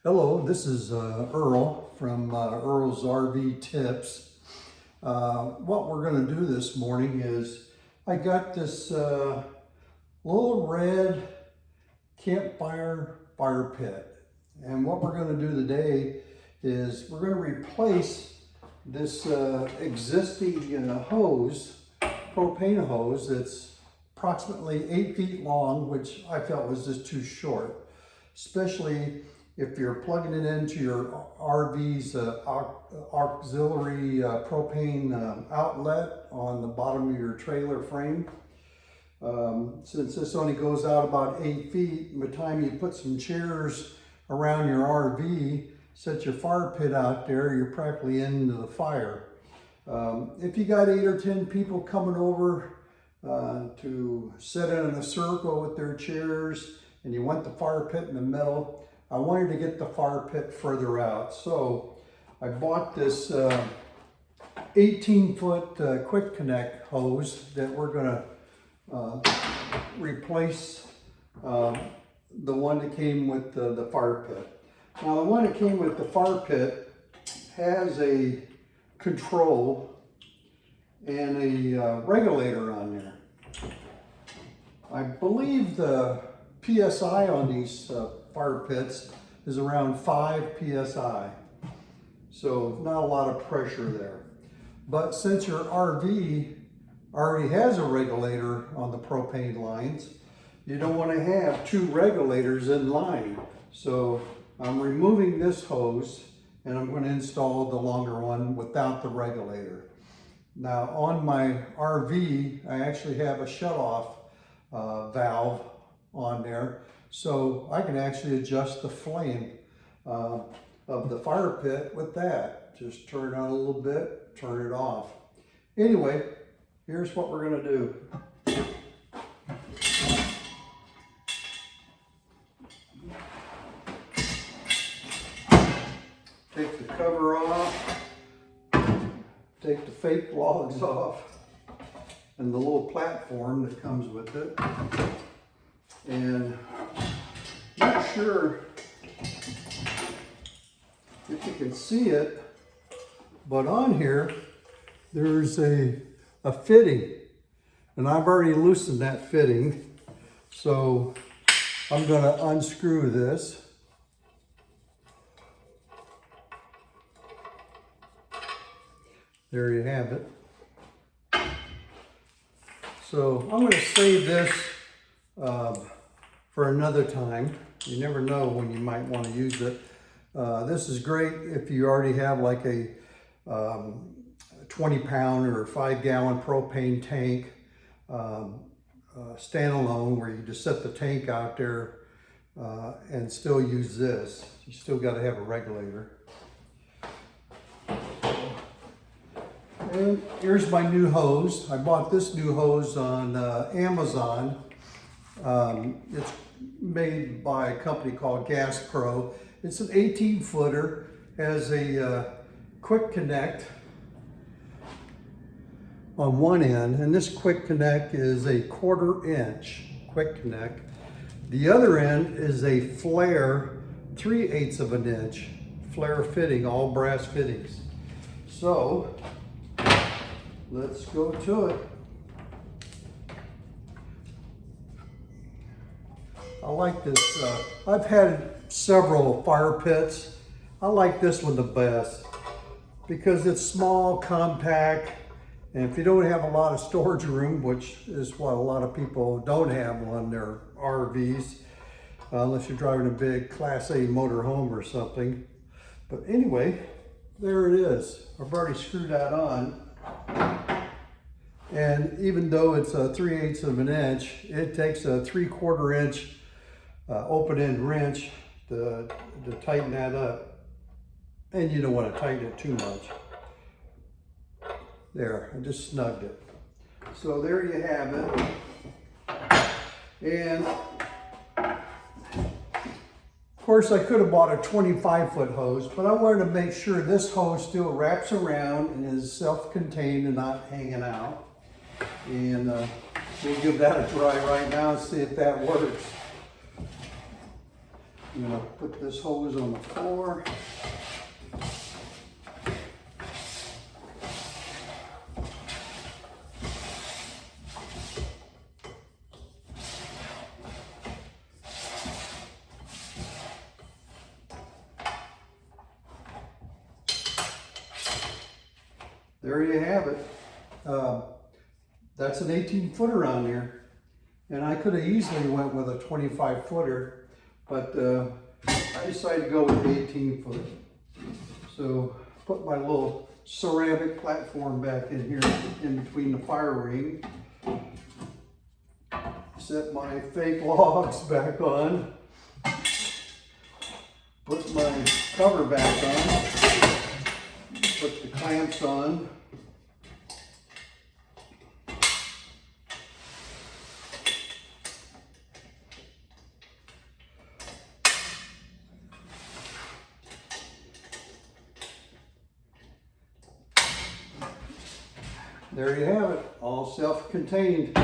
Hello, this is Earl from Earl's RV Tips. What we're going to do this morning is I got this little red campfire fire pit. And what we're going to do today is we're going to replace this existing hose, propane hose that's approximately 8 feet long, which I felt was just too short, especially if you're plugging it into your RV's auxiliary propane outlet on the bottom of your trailer frame. Since this only goes out about 8 feet, by the time you put some chairs around your RV, set your fire pit out there, you're practically into the fire. If you got 8 or 10 people coming over to sit in a circle with their chairs and you want the fire pit in the middle, I wanted to get the fire pit further out. So I bought this 18-foot quick connect hose that we're going to replace the one that came with the fire pit. Now the one that came with the fire pit has a control and a regulator on there. I believe the PSI on these fire pits is around 5 PSI. So not a lot of pressure there. But since your RV already has a regulator on the propane lines, you don't want to have 2 regulators in line. So I'm removing this hose and I'm going to install the longer one without the regulator. Now on my RV, I actually have a shutoff valve on there, so I can actually adjust the flame of the fire pit with that. Just turn it on a little bit, turn it off. Anyway, here's what we're going to do. Take the cover off, take the fake logs off, and the little platform that comes with it. And not sure if you can see it, but on here there's a fitting, and I've already loosened that fitting. So I'm going to unscrew this. There you have it. So I'm going to save this for another time. You never know when you might want to use it. This is great if you already have like a 20-pound or 5-gallon propane tank, standalone, where you just set the tank out there and still use this. You still got to have a regulator. And here's my new hose. I bought this new hose on Amazon. It's made by a company called Gas Pro. It's an 18-footer, has a quick connect on one end, and this quick connect is a 1/4 inch quick connect. The other end is a flare 3/8 of an inch flare fitting, all brass fittings. So let's go to it. I like this. I've had several fire pits. I like this one the best because it's small, compact, and if you don't have a lot of storage room, which is what a lot of people don't have on their RVs, unless you're driving a big Class A motorhome or something. But anyway, there it is. I've already screwed that on. And even though it's a 3/8 of an inch, it takes a 3/4 inch open end wrench to tighten that up. And you don't want to tighten it too much. There, I just snugged it. So there you have it. And of course I could have bought a 25-foot hose, but I wanted to make sure this hose still wraps around and is self-contained and not hanging out. And we'll give that a try right now and see if that works. I'm gonna put this hose on the floor. There you have it. That's an 18-footer on there. And I could have easily went with a 25-footer, but I decided to go with the 18-footer. So put my little ceramic platform back in here in between the fire ring. Set my fake logs back on. Put my cover back on. Put the clamps on. There you have it, all self-contained.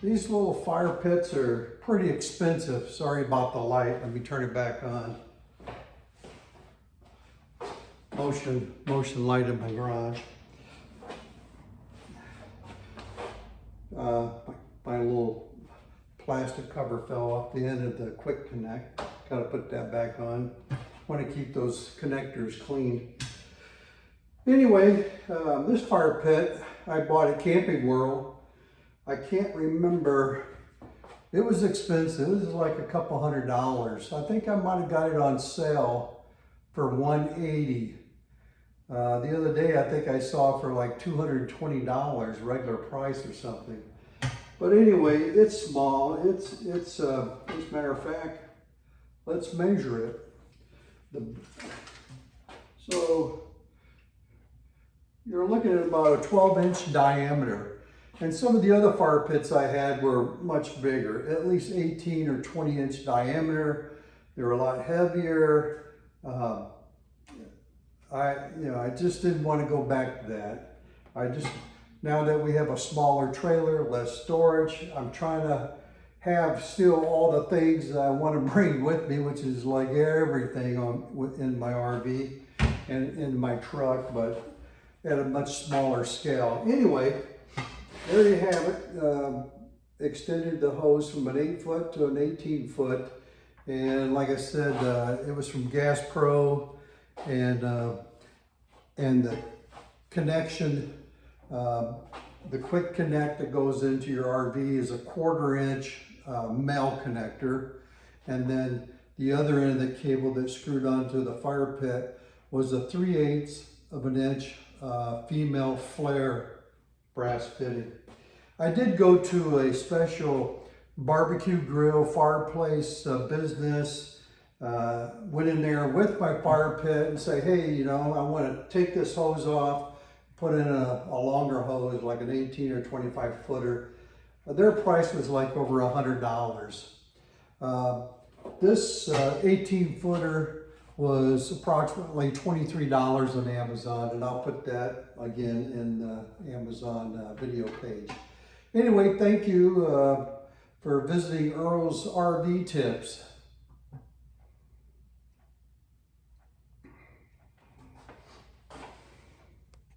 These little fire pits are pretty expensive. Sorry about the light, let me turn it back on. Motion light in my garage. My little plastic cover fell off the end of the quick connect. Gotta put that back on. Want to keep those connectors clean. Anyway, this fire pit I bought at Camping World. I can't remember. It was expensive. It was like a couple $100. I think I might have got it on sale for $180. The other day I think I saw it for like $220 regular price or something. But anyway, it's small. It's as a matter of fact, let's measure it. So you're looking at about a 12-inch diameter. And some of the other fire pits I had were much bigger, at least 18 or 20-inch diameter. They were a lot heavier. I just didn't want to go back to that. Now that we have a smaller trailer, less storage, I'm trying to have still all the things that I want to bring with me, which is like everything in my RV and in my truck, but at a much smaller scale. Anyway, there you have it. Extended the hose from an 8-foot to an 18-foot. And like I said, it was from Gas Pro, and the connection, the quick connect that goes into your RV is a 1/4-inch male connector. And then the other end of the cable that screwed onto the fire pit was a 3/8 of an inch female flare brass fitting. I did go to a special barbecue grill fireplace business. Went in there with my fire pit and say, hey, I want to take this hose off, put in a longer hose, like an 18 or 25 footer. Their price was like over $100. This 18 footer was approximately $23 on Amazon, and I'll put that again in the Amazon video page. Anyway, thank you for visiting Earl's RV Tips.